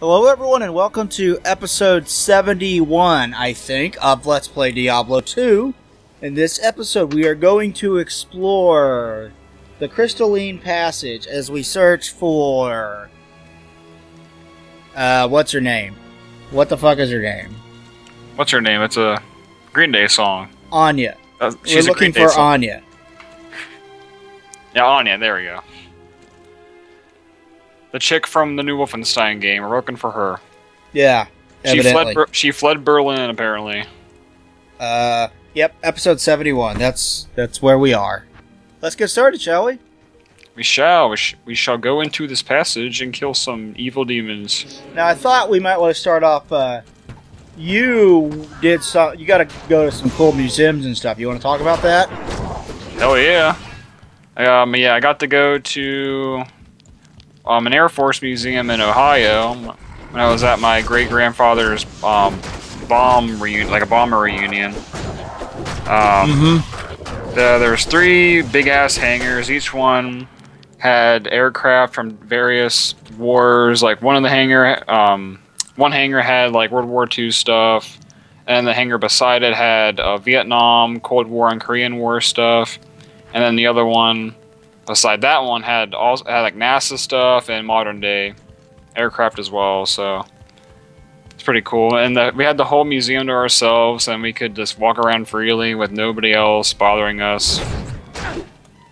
Hello everyone and welcome to episode 71, I think, of Let's Play Diablo 2. In this episode we are going to explore the Crystalline Passage as we search for... what's her name? What the fuck is her name? What's her name? It's a Green Day song. Anya. She's We're looking a Green Day for song. Anya. Yeah, Anya, there we go. The chick from the new Wolfenstein game. We're looking for her. Yeah, evidently. She fled Berlin, apparently. Yep, episode 71. That's where we are. Let's get started, shall we? We shall. We shall go into this passage and kill some evil demons. Now, I thought we might want to start off, you gotta go to some cool museums and stuff. You want to talk about that? Hell yeah. Yeah, I got to go to an Air Force museum in Ohio when I was at my great-grandfather's bomber reunion. There's 3 big-ass hangars. Each one had aircraft from various wars. Like one hangar had like World War II stuff, and the hangar beside it had Vietnam, Cold War, and Korean War stuff. And then the other one beside that one had like NASA stuff and modern day aircraft as well. So it's pretty cool. And we had the whole museum to ourselves, and we could just walk around freely with nobody else bothering us.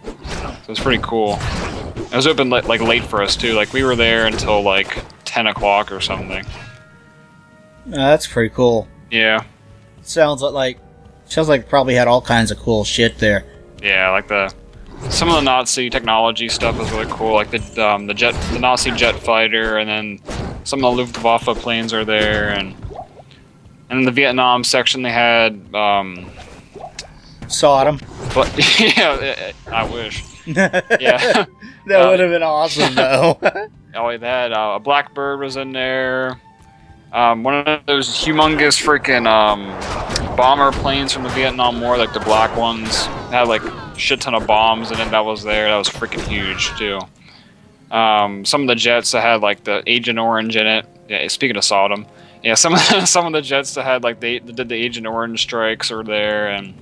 So it's pretty cool. It was open like late for us too. Like we were there until like 10 o'clock or something. That's pretty cool. Yeah. Sounds like probably had all kinds of cool shit there. Yeah, like some of the Nazi technology stuff was really cool. Like the Nazi jet fighter, and then some of the Luftwaffe planes are there, and in the Vietnam section they had Sodom. But yeah, I wish. Yeah. That would have been awesome, though. Oh, they had a Blackbird was in there. One of those humongous freaking bomber planes from the Vietnam War, like the black ones, had like a shit ton of bombs in it. That was there. That was freaking huge too. Some of the jets that had like the Agent Orange in it. Yeah, speaking of Sodom, yeah, some of the jets that had like they did the Agent Orange strikes are there, and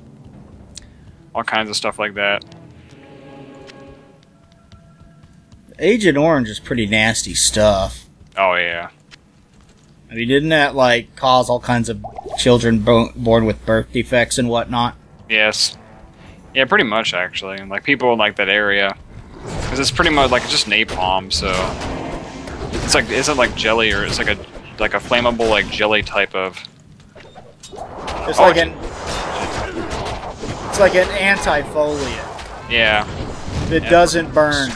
all kinds of stuff like that. Agent Orange is pretty nasty stuff. Oh yeah. I mean, didn't that like cause all kinds of children born with birth defects and whatnot? Yes. Yeah, pretty much actually. Like people in like that area, because it's pretty much like just napalm. So it's like isn't like jelly, or it's like a flammable like jelly type of. It's like an anti-foliant. Yeah. That doesn't burn.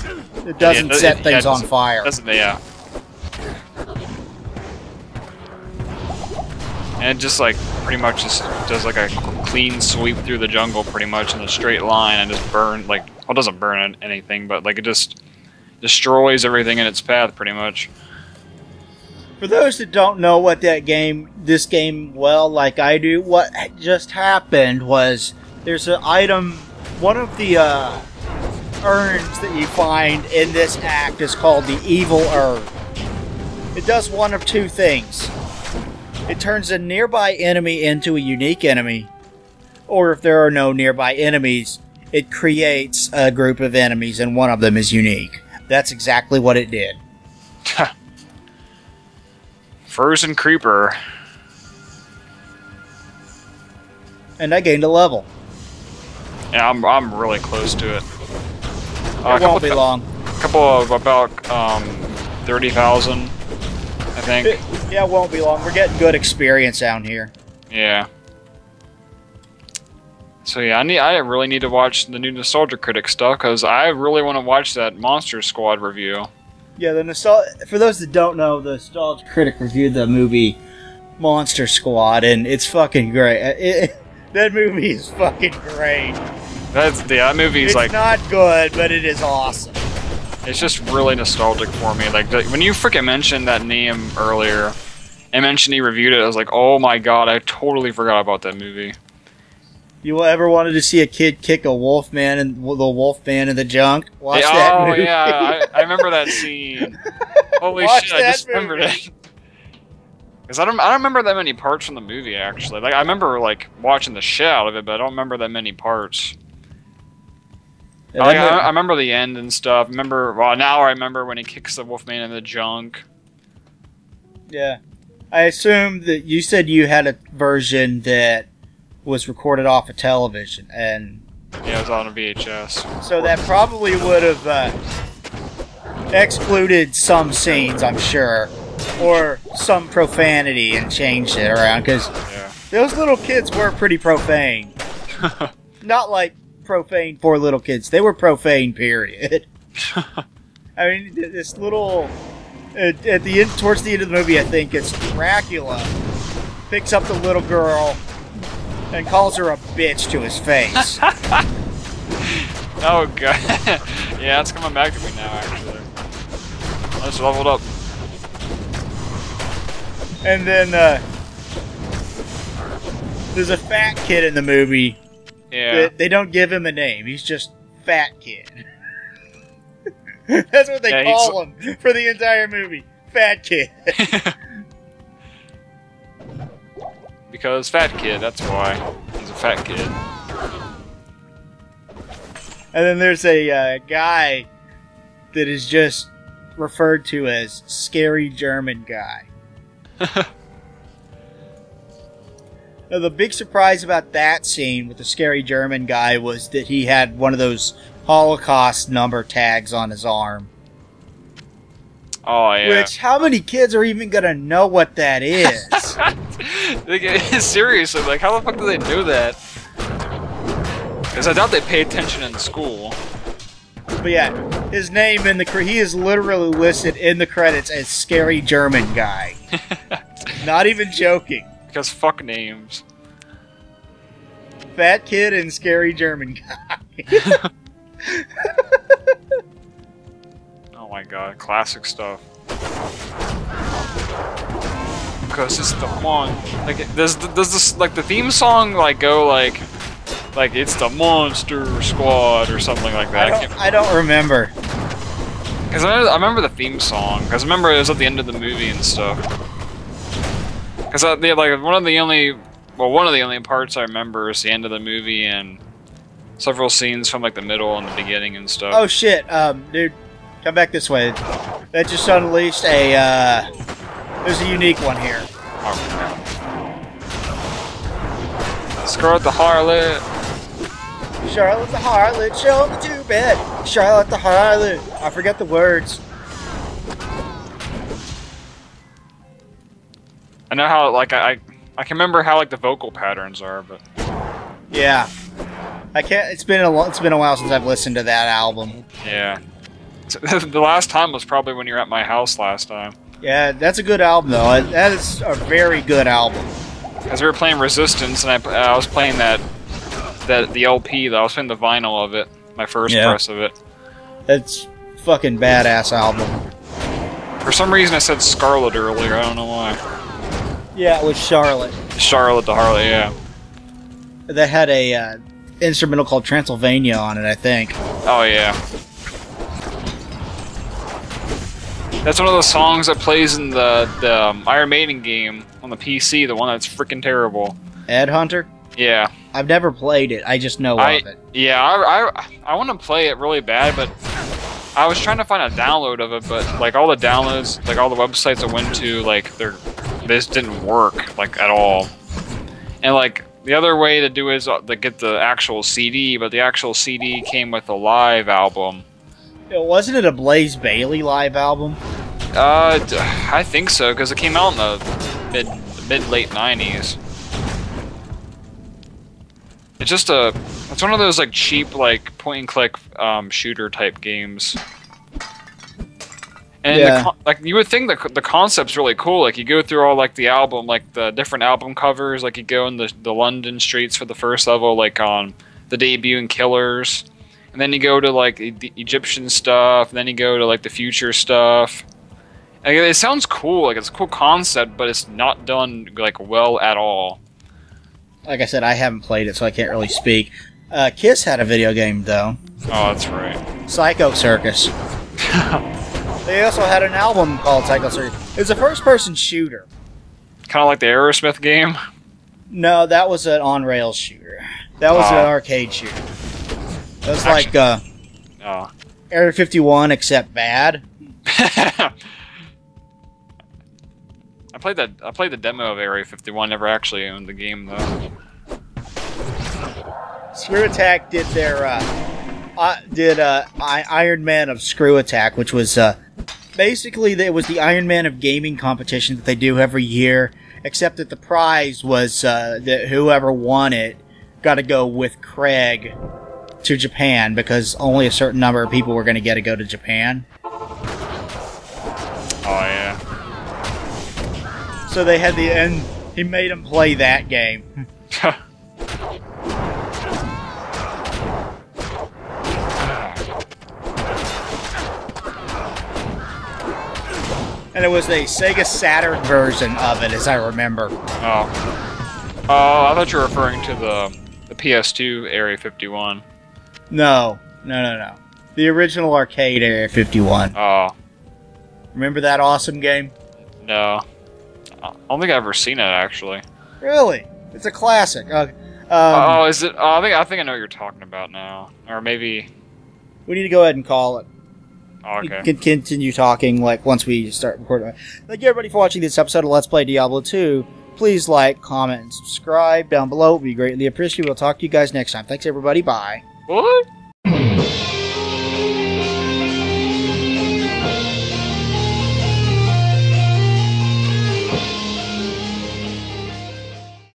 It doesn't set things on fire. Yeah. And it just like pretty much just does like a clean sweep through the jungle pretty much in a straight line, and just burn like, well, it doesn't burn anything, but like it just destroys everything in its path pretty much. For those that don't know what this game well like I do, what just happened was there's an item, one of the urns that you find in this act is called the Evil Urn. It does one of 2 things. It turns a nearby enemy into a unique enemy, or if there are no nearby enemies, it creates a group of enemies and one of them is unique. That's exactly what it did. Frozen Creeper. And I gained a level. Yeah, I'm really close to it. It won't be long. A couple of about 30,000, I think. Yeah, it won't be long. We're getting good experience down here. Yeah. So yeah, I really need to watch the new Nostalgia Critic stuff, because I really want to watch that Monster Squad review. Yeah, for those that don't know, the Nostalgia Critic reviewed the movie Monster Squad, and it's fucking great. That movie is fucking great. That movie is It's not good, but it is awesome. It's just really nostalgic for me. Like when you freaking mentioned that name earlier, and mentioned he reviewed it, I was like, oh my god, I totally forgot about that movie. You ever wanted to see a kid kick a wolf man and the wolf man in the junk? Watch that movie. Oh yeah, I remember that scene. Holy Watch shit! I just movie. remembered it. Because I don't remember that many parts from the movie, actually. Like, I remember, like, watching the shit out of it, but I don't remember that many parts. Yeah, I remember the end and stuff. Well, now I remember when he kicks the Wolfman in the junk. Yeah. I assume that you said you had a version that was recorded off of television, and... Yeah, it was on a VHS. So that probably would have excluded some scenes, I'm sure. Or some profanity and changed it around, because those little kids were pretty profane. Not like profane for little kids. They were profane, period. I mean, this little... at the end, towards the end of the movie, I think it's Dracula picks up the little girl and calls her a bitch to his face. Oh god. Yeah, it's coming back to me now, actually. I just leveled up. And then there's a fat kid in the movie. Yeah. They don't give him a name. He's just Fat Kid. That's what they call him for the entire movie. Fat Kid. Because Fat Kid, that's why. He's a fat kid. And then there's a guy that is just referred to as Scary German Guy. Now, the big surprise about that scene with the Scary German Guy was that he had one of those Holocaust number tags on his arm. Oh, yeah. Which, how many kids are even gonna know what that is? Seriously, like, how the fuck do they do that? Because I doubt they pay attention in school. But yeah, his name in he is literally listed in the credits as Scary German Guy. Not even joking. Because fuck names. Fat Kid and Scary German Guy. Oh my god, classic stuff. Because it's the one. Like, does this, like, the theme song, like, go, like it's the Monster Squad or something like that? I don't remember. Because I remember the theme song. Because I remember it was at the end of the movie and stuff. Because like one of the only parts I remember is the end of the movie and several scenes from like the middle and the beginning and stuff. Oh shit, dude, come back this way. That just unleashed a. There's a unique one here. Oh, Scarlet the Harlot. Charlotte the Harlot, show me to bed. Charlotte the Harlot. I forget the words. I know how, like, I can remember how, like, the vocal patterns are, but yeah, I can't. It's been a while since I've listened to that album. Yeah, the last time was probably when you were at my house last time. Yeah, that's a good album though. That is a very good album. As we were playing Resistance, and I was playing the LP, though. I was playing the vinyl of it, my first press of it. That's fucking badass album. For some reason, I said Scarlet earlier. I don't know why. Yeah, it was Charlotte. Charlotte the Harlot, yeah. That had a instrumental called Transylvania on it, I think. Oh yeah. That's one of those songs that plays in the Iron Maiden game on the PC, the one that's freaking terrible. Ed Hunter? Yeah. I've never played it, I just know of it. Yeah, I want to play it really bad, but I was trying to find a download of it, but like all the downloads, like all the websites I went to, like they just didn't work like at all. And like the other way to do is to get the actual CD, but the actual CD came with a live album. Wasn't it a Blaze Bayley live album? I think so, because it came out in the mid-late 90s. It's one of those like cheap like point-and-click shooter type games. And like you would think the concept's really cool. Like you go through all like the album, like the different album covers. Like you go in the London streets for the first level, like on the debut and Killers. And then you go to like the Egyptian stuff, and then you go to like the future stuff. And it sounds cool, like it's a cool concept, but it's not done like well at all. Like I said, I haven't played it, so I can't really speak. Kiss had a video game though. Oh, that's right. Psycho Circus. They also had an album called Psycho Circus. It's a first-person shooter. Kind of like the Aerosmith game. No, that was an on-rails shooter. That was an arcade shooter. That was like Area 51, except bad. I played the demo of Area 51. Never actually owned the game though. Screw Attack did their Iron Man of Screw Attack, which was basically it was the Iron Man of gaming competition that they do every year, except that the prize was that whoever won it got to go with Craig to Japan because only a certain number of people were going to get to go to Japan. Oh yeah. So they had and he made him play that game. And it was a Sega Saturn version of it, as I remember. Oh. Oh, I thought you were referring to the PS2 Area 51. No. The original arcade Area 51. Oh. Remember that awesome game? No. I don't think I've ever seen it, actually. Really? It's a classic. Oh, is it? Oh, I think I know what you're talking about now. Or maybe... We need to go ahead and call it. Oh, okay. We can continue talking once we start recording. Thank you everybody for watching this episode of Let's Play Diablo 2. Please like, comment, and subscribe down below. It would be greatly appreciated. We'll talk to you guys next time. Thanks everybody. Bye. What?